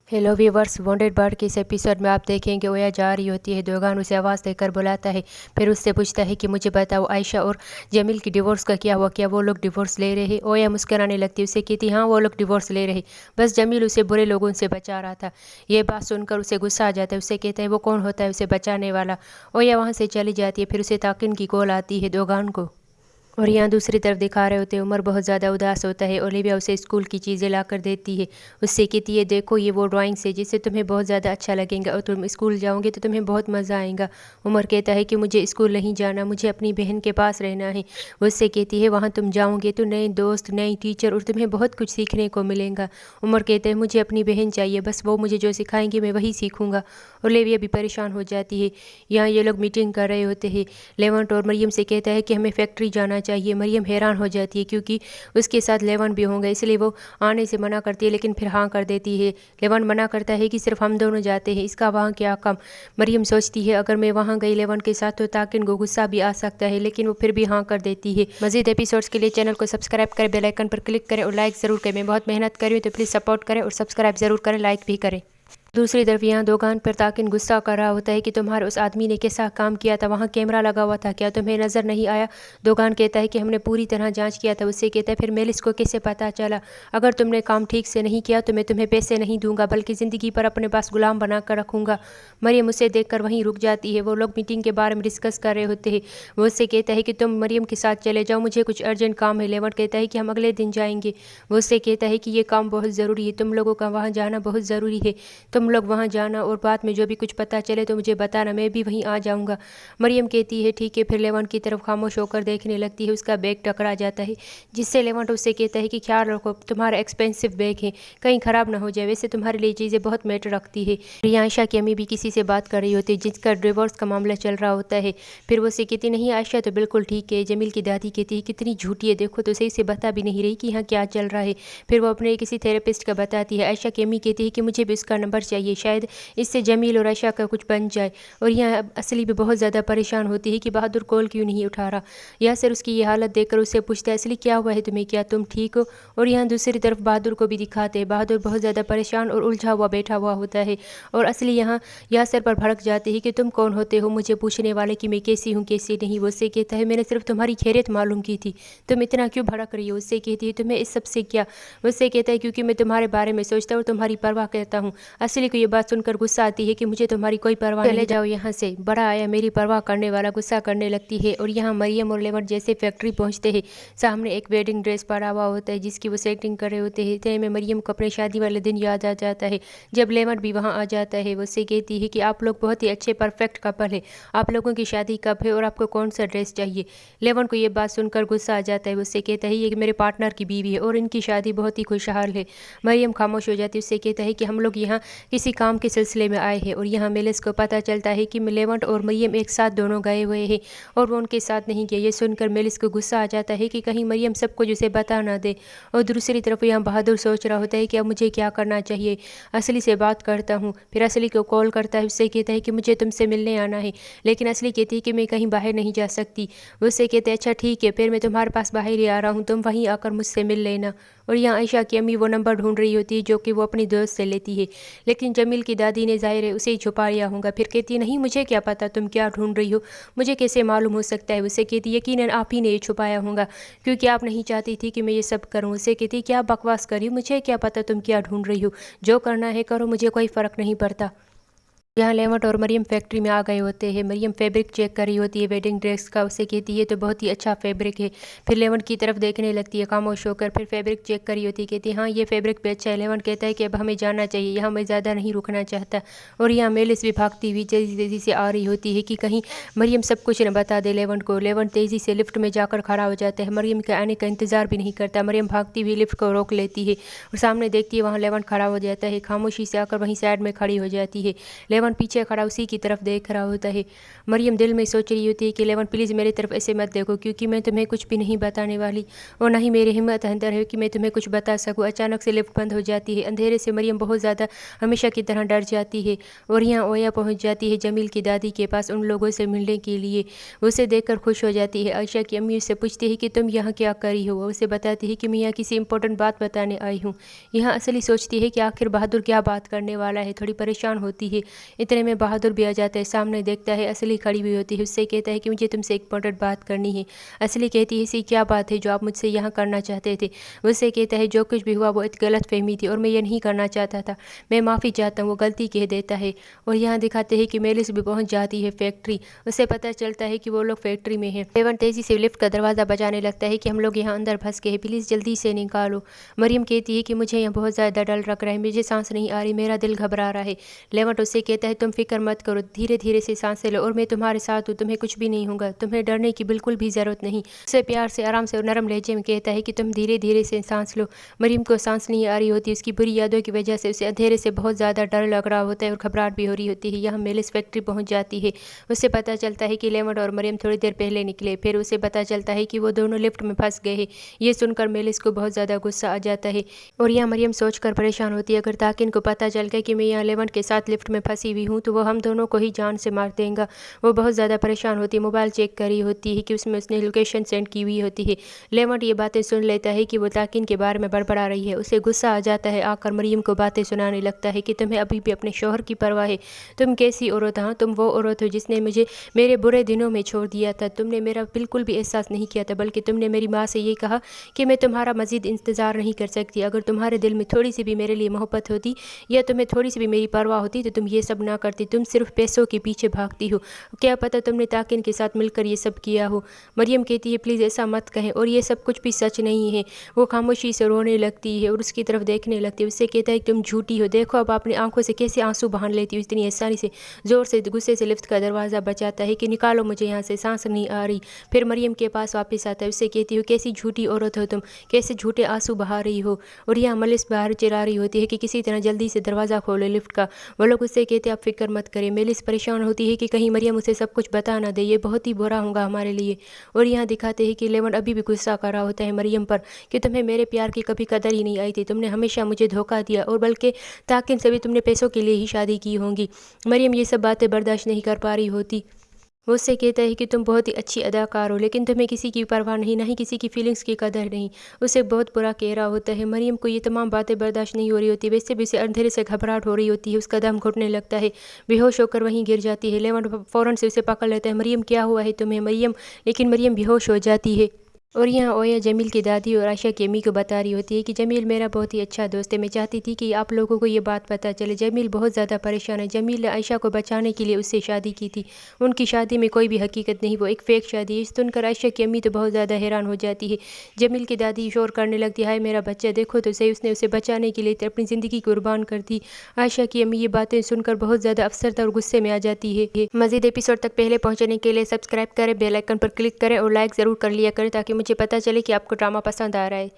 Hello viewers, wanted bird के इस episode में आप देखेंगे ओया जा रही होती है। दोगान उसे आवाज़ देकर बुलाता है। फिर उससे पूछता है कि मुझे बताओ आयशा और जमील की डिवोर्स का क्या हुआ, क्या वो लोग डिवोर्स ले रहे हैं। ओया मुस्कुराने लगती है, उसे कहती हाँ वो लोग डिवोर्स ले रहे, बस जमील उसे बुरे लोगों से बचा रहा था। ये बात सुनकर उसे गुस्सा आ जाता है। उसे कहता है वो कौन होता है उसे बचाने वाला। ओया वहाँ से चली जाती है। फिर उसे ताकिन की कॉल आती है दोगान को। और यहाँ दूसरी तरफ दिखा रहे होते हैं उमर बहुत ज़्यादा उदास होता है। ओलिविया उसे स्कूल की चीज़ें ला कर देती है। उससे कहती है देखो ये वो ड्राइंग्स है जिससे तुम्हें बहुत ज़्यादा अच्छा लगेगा और तुम स्कूल जाओगे तो तुम्हें बहुत मज़ा आएगा। उमर कहता है कि मुझे स्कूल नहीं जाना, मुझे अपनी बहन के पास रहना है। वो उससे कहती है वहाँ तुम जाओगे तो नए दोस्त, नई टीचर और तुम्हें बहुत कुछ सीखने को मिलेगा। उमर कहते हैं मुझे अपनी बहन चाहिए, बस वो मुझे जो सिखाएंगे मैं वही सीखूँगा। ओलिविया भी परेशान हो जाती है। यहाँ ये लोग मीटिंग कर रहे होते हैं। लेवंट और मरियम से कहता है कि हमें फैक्ट्री जाना चाहिए। मरियम हैरान हो जाती है क्योंकि उसके साथ लेवंट भी होंगे, इसलिए वो आने से मना करती है, लेकिन फिर हाँ कर देती है। लेवंट मना करता है कि सिर्फ हम दोनों जाते हैं, इसका वहाँ क्या काम। मरियम सोचती है अगर मैं वहाँ गई लेवंट के साथ तो ताकिन को गुस्सा भी आ सकता है, लेकिन वो फिर भी हाँ कर देती है। मजीद एपिसोड्स के लिए चैनल को सब्सक्राइब करें, बेल आइकन पर क्लिक करें और लाइक ज़रूर करें। मैं बहुत मेहनत कर रही हूँ तो प्लीज़ सपोर्ट करें और सब्सक्राइब ज़रूर करें, लाइक भी करें। दूसरी तरफ यहाँ दोगान पर ताकिन गुस्सा कर रहा होता है कि तुम्हारे उस आदमी ने कैसा काम किया था, वहाँ कैमरा लगा हुआ था, क्या तुम्हें नज़र नहीं आया। दोगान कहता है कि हमने पूरी तरह जांच किया था। उससे कहता है फिर मेलिस को कैसे पता चला। अगर तुमने काम ठीक से नहीं किया तो मैं तुम्हें पैसे नहीं दूंगा, बल्कि ज़िंदगी पर अपने पास गुलाम बना कर रखूँगा। मरियम उसे देखकर वहीं रुक जाती है। वो लोग मीटिंग के बारे में डिस्कस कर रहे होते हैं। वो उससे कहता है कि तुम मरियम के साथ चले जाओ, मुझे कुछ अर्जेंट काम है। लेवंट कहता है कि हम अगले दिन जाएंगे। वो उससे कहता है कि ये काम बहुत ज़रूरी है, तुम लोगों का वहाँ जाना बहुत ज़रूरी है, तुम लोग वहाँ जाना और बाद में जो भी कुछ पता चले तो मुझे बताना, मैं भी वहीं आ जाऊंगा। मरियम कहती है ठीक है। फिर लेवंट की तरफ खामोश होकर देखने लगती है। उसका बैग टकरा जाता है, जिससे लेवंट उससे कहता है कि ख्याल रखो, तुम्हारा एक्सपेंसिव बैग है, कहीं ख़राब ना हो जाए, वैसे तुम्हारे लिए चीज़ें बहुत मैटर रखती है। आयशा की अम्मी भी किसी से बात कर रही होती है जिसका डिवोर्स का मामला चल रहा होता है। फिर वो से कहती नहीं आयशा तो बिल्कुल ठीक है। जमील की दादी कहती है कितनी झूठी है, देखो तो सही से बता भी नहीं रही कि यहाँ क्या चल रहा है। फिर वो अपने किसी थेरेपिस्ट का बताती है। आयशा की अम्मी कहती है कि मुझे भी उसका नंबर चाहिए, शायद इससे जमील और आयशा का कुछ बन जाए। और यहाँ असली भी बहुत ज़्यादा परेशान होती है कि बहादुर कॉल क्यों नहीं उठा रहा। यासिर उसकी ये हालत देखकर उससे पूछता है असली क्या हुआ है तुम्हें, क्या तुम ठीक हो। और यहाँ दूसरी तरफ बहादुर को भी दिखाते हैं। बहादुर बहुत ज़्यादा परेशान और उलझा हुआ बैठा हुआ होता है। और असली यहाँ यासिर पर भड़क जाती है कि तुम कौन होते हो मुझे पूछने वाले कि मैं कैसी हूँ कैसी नहीं। वो उससे कहता है मैंने सिर्फ तुम्हारी खैरियत मालूम की थी, तुम इतना क्यों भड़क रही हो। उससे कहती है तुम्हें इस सब से क्या। उससे कहता है क्योंकि मैं तुम्हारे बारे में सोचता हूँ और तुम्हारी परवाह करता हूँ। असली को ये बात सुनकर गुस्सा आती है कि मुझे तुम्हारी कोई परवाह नहीं, चले जाओ यहाँ से, बड़ा आया मेरी परवाह करने वाला। गुस्सा करने लगती है। और यहाँ मरियम और लेवंट जैसे फैक्ट्री पहुँचते हैं, सामने एक वेडिंग ड्रेस पड़ा हुआ होता है जिसकी वो सेटिंग कर रहे होते हैं। इतने में मरियम को अपने शादी वाले दिन याद आ जाता है जब लेवंट भी वहाँ आ जाता है। वो उससे कहती है कि आप लोग बहुत ही अच्छे परफेक्ट कपल है, आप लोगों की शादी कब है और आपको कौन सा ड्रेस चाहिए। लेवंट को ये बात सुनकर गुस्सा आ जाता है। वो उससे कहता है ये मेरे पार्टनर की बीवी है और इनकी शादी बहुत ही खुशहाल है। मरियम खामोश हो जाती है। उससे कहता है कि हम लोग यहाँ किसी काम के सिलसिले में आए हैं। और यहाँ मेलिस को पता चलता है कि लेवंट और मरियम एक साथ दोनों गए हुए हैं और वो उनके साथ नहीं गए। ये सुनकर मेलिस को गुस्सा आ जाता है कि कहीं मरियम सब कुछ उसे बता ना दे। और दूसरी तरफ यहाँ बहादुर सोच रहा होता है कि अब मुझे क्या करना चाहिए। असली से बात करता हूँ। फिर असली को कॉल करता है। उससे कहता है कि मुझे तुमसे मिलने आना है, लेकिन असली कहती है कि मैं कहीं बाहर नहीं जा सकती। उससे कहते हैं अच्छा ठीक है, फिर मैं तुम्हारे पास बाहर ही आ रहा हूँ, तुम वहीं आकर मुझसे मिल लेना। और यहाँ आयशा की अम्मी वो नंबर ढूंढ रही होती है जो कि वो अपनी दोस्त से लेती है, लेकिन जमील की दादी ने जाहिर है उसे ही छुपा लिया होगा। फिर कहती नहीं मुझे क्या पता तुम क्या ढूंढ रही हो, मुझे कैसे मालूम हो सकता है। उसे कहती यकीनन आप ही ने ये छुपाया होगा क्योंकि आप नहीं चाहती थी कि मैं ये सब करूँ। उसे कहती क्या बकवास करी, मुझे क्या पता तुम क्या ढूंढ रही हो, जो करना है करो, मुझे कोई फ़र्क नहीं पड़ता। यहाँ लेवंट और मरियम फैक्ट्री में आ गए होते हैं। मरियम फैब्रिक चेक कर रही होती है वेडिंग ड्रेस का। उसे कहती है तो बहुत ही अच्छा फैब्रिक है। फिर लेवंट की तरफ देखने लगती है खामोश होकर। फिर फैब्रिक चेक कर रही होती है, कहती है हाँ ये फैब्रिक भी अच्छा है। लेवंट कहता है कि अब हमें जाना चाहिए, यहाँ मैं ज़्यादा नहीं रुकना चाहता। और यहाँ मेलिस भी भागती हुई तेज़ी से आ रही होती है कि कहीं मरियम सब कुछ न बता दे लेवंट को। लेवंट तेज़ी से लिफ्ट में जाकर खड़ा हो जाता है, मरियम के आने का इंतज़ार भी नहीं करता। मरियम भागती हुई लिफ्ट को रोक लेती है और सामने देखती है वहाँ लेवंट खड़ा हो जाता है। खामोशी से आकर वहीं साइड में खड़ी हो जाती है। लेवंट लेवन पीछे खड़ा उसी की तरफ देख रहा होता है। मरियम दिल में सोच रही होती है कि लेवन प्लीज़ मेरी तरफ ऐसे मत देखो, क्योंकि मैं तुम्हें कुछ भी नहीं बताने वाली और ना ही मेरी हिम्मत अंदर है कि मैं तुम्हें कुछ बता सकूँ। अचानक से लिफ्ट बंद हो जाती है। अंधेरे से मरियम बहुत ज़्यादा हमेशा की तरह डर जाती है और यहाँ ओया पहुँच जाती है जमील की दादी के पास उन लोगों से मिलने के लिए। उसे देखकर खुश हो जाती है। आयशा की अम्मी उससे पूछती है कि तुम यहाँ क्या कर रही हो। वो उसे बताती है कि मैं यहाँ किसी इंपॉर्टेंट बात बताने आई हूँ। यहाँ असली सोचती है कि आखिर बहादुर क्या बात करने वाला है, थोड़ी परेशान होती है। इतने में बहादुर भी आ जाता है। सामने देखता है असली खड़ी हुई होती है। उससे कहता है कि मुझे तुमसे एक इंपॉर्टेंट बात करनी है। असली कहती है ऐसी क्या बात है जो आप मुझसे यहाँ करना चाहते थे। उससे कहता है जो कुछ भी हुआ वो एक गलत फहमी थी और मैं ये नहीं करना चाहता था, मैं माफ़ी चाहता हूँ। वो गलती कह देता है और यहाँ दिखाते हैं कि मेलिस भी पहुँच जाती है फैक्ट्री। उसे पता चलता है कि वो लोग फैक्ट्री में हैं। लेवन तेजी से लिफ्ट का दरवाज़ा बजाने लगता है कि हम लोग यहाँ अंदर फंस गए हैं, प्लीज़ जल्दी से निकालो। मरियम कहती है कि मुझे यहाँ बहुत ज़्यादा डर लग रहा है, मुझे सांस नहीं आ रही, मेरा दिल घबरा रहा है। लेवन उससे कहता है तुम फिक्र मत करो, धीरे धीरे से सांसें लो और मैं तुम्हारे साथ हूँ, तुम्हें कुछ भी नहीं होगा, तुम्हें डरने की बिल्कुल भी ज़रूरत नहीं। उसे प्यार से आराम से और नरम लहजे में कहता है कि तुम धीरे धीरे से सांस लो। मरियम को सांस नहीं आ रही होती। उसकी बुरी यादों की वजह से उसे अंधेरे से बहुत ज़्यादा डर लग रहा होता है और घबराहट भी हो रही होती है। यहाँ मेलिस फैक्ट्री पहुँच जाती है। उससे पता चलता है कि लेवन और मरियम थोड़ी देर पहले निकले। फिर उसे पता चलता है कि वो दोनों लिफ्ट में फंस गए हैं। ये सुनकर मेलिस को बहुत ज़्यादा गुस्सा आ जाता है और यहाँ मरियम सोचकर परेशान होती है, अगर ताकिन को पता चल गया कि मैं यहाँ लेवन के साथ लिफ्ट में फंसी हुई हूँ तो वो हम दोनों को ही जान से मार देगा। वो बहुत ज़्यादा परेशान होती है। मोबाइल चेक करी होती है कि उसमें उसने लोकेशन सेंड की हुई होती है। लेवन ये बातें सुन लेता है कि वो ताकिन के बारे में बड़बड़ा रही है। उसे गुस्सा आ जाता है। आकर मरियम को बातें सुनाने लगता है कि तुम्हें अभी भी अपने शौहर की परवाह है। तुम कैसी औरत, हाँ तुम वो औरत हो जिसने मुझे मेरे बुरे दिनों में छोड़ दिया था। तुमने मेरा बिल्कुल भी एहसास नहीं किया था, बल्कि तुमने मेरी माँ से ये कहा कि मैं तुम्हारा मज़ीद इंतज़ार नहीं कर सकती। अगर तुम्हारे दिल में थोड़ी सी भी मेरे लिए मोहब्बत होती या तुम्हें थोड़ी सी भी मेरी परवाह होती तो तुम ये सब ना करती। तुम सिर्फ पैसों के पीछे भागती हो। क्या पता तुमने ताकिन के साथ मिलकर ये सब किया हो। मरियम कहती है प्लीज़ ऐसा मत कहें और ये सब कुछ भी सच नहीं है। वो खामोशी से रोने लगती है और उसकी तरफ देखने लगती है। उससे कहता है तुम झूठी हो, देखो अब अपनी आंखों से कैसे आंसू बहान लेती हो। इतनी आसानी से ज़ोर से गुस्से से लिफ्ट का दरवाज़ा बचाता है कि निकालो मुझे यहाँ से, सांस नहीं आ रही। फिर मरियम के पास वापस आता है। उससे कहती हो कैसी झूठी औरत हो तुम, कैसे झूठे आंसू बहा रही हो। और यहाँ मेलिस बाहर चिल्ला रही होती है कि किसी तरह जल्दी से दरवाज़ा खोले लिफ्ट का। वो लोग उससे कहते आप फिक्र मत करें। मेलिस परेशान होती है कि कहीं मरियम उसे सब कुछ बता ना दे, ये बहुत ही बुरा होगा हमारे लिए। और यहाँ दिखाते हैं कि लेवन अभी भी गुस्सा कर रहा होता है मरियम पर कि तुम्हें मेरे प्यार की कभी कदर ही नहीं आई थी, तुमने हमेशा मुझे धोखा दिया और बल्कि ताकिन से भी तुमने पैसों के लिए ही शादी की होगी। मरियम ये सब बातें बर्दाश्त नहीं कर पा रही होती। वो उससे कहता है कि तुम बहुत ही अच्छी अदाकार हो, लेकिन तुम्हें किसी की परवाह नहीं, ना ही किसी की फीलिंग्स की कदर नहीं। उसे बहुत बुरा कह रहा होता है। मरियम को ये तमाम बातें बर्दाश्त नहीं हो रही होती। वैसे भी उसे अंधेरे से घबराहट हो रही होती है। उसका दम घुटने लगता है, बेहोश होकर वहीं गिर जाती है। लेवन फ़ौरन से उसे पकड़ लेता है। मरियम क्या हुआ है तुम्हें मरियम? लेकिन मरियम बेहोश हो जाती है। और यहाँ ओया जमील की दादी और आयशा की अम्मी को बता रही होती है कि जमील मेरा बहुत ही अच्छा दोस्त है, मैं चाहती थी कि आप लोगों को ये बात पता चले। जमील बहुत ज़्यादा परेशान है। जमील ने आयशा को बचाने के लिए उससे शादी की थी। उनकी शादी में कोई भी हकीकत नहीं, वो एक फ़ेक शादी है। सुनकर आयशा की अम्मी तो बहुत ज़्यादा हैरान हो जाती है। जमील की दादी शोर करने लगती है, हाय मेरा बच्चा, देखो तो सही, उसने उसे बचाने के लिए अपनी ज़िंदगी कुर्बान कर दी। आयशा की अम्मी ये बातें सुनकर बहुत ज़्यादा अफसरदा और गुस्से में आ जाती है। मज़ीद एपिसोड तक पहले पहुँचने के लिए सब्सक्राइब करें, बेल आइकन पर क्लिक करें और लाइक ज़रूर कर लिया करें ताकि मुझे पता चले कि आपको ड्रामा पसंद आ रहा है।